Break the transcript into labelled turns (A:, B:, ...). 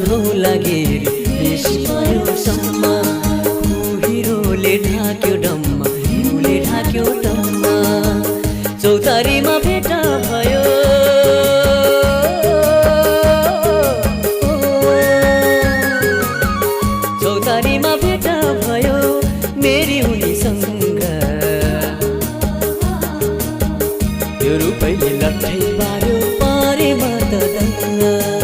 A: धौला गेरी बेसी भयो सम्म कुहिरोले ढाक्यो डम्मा हिउँले ढाक्यो डम्मा चौतारीमा भेट भयो चौतारीमा भेट भयो मेरी उनीसँग त्यो रूपैले लट्ठै पार्यो पारेमा त दङ्गा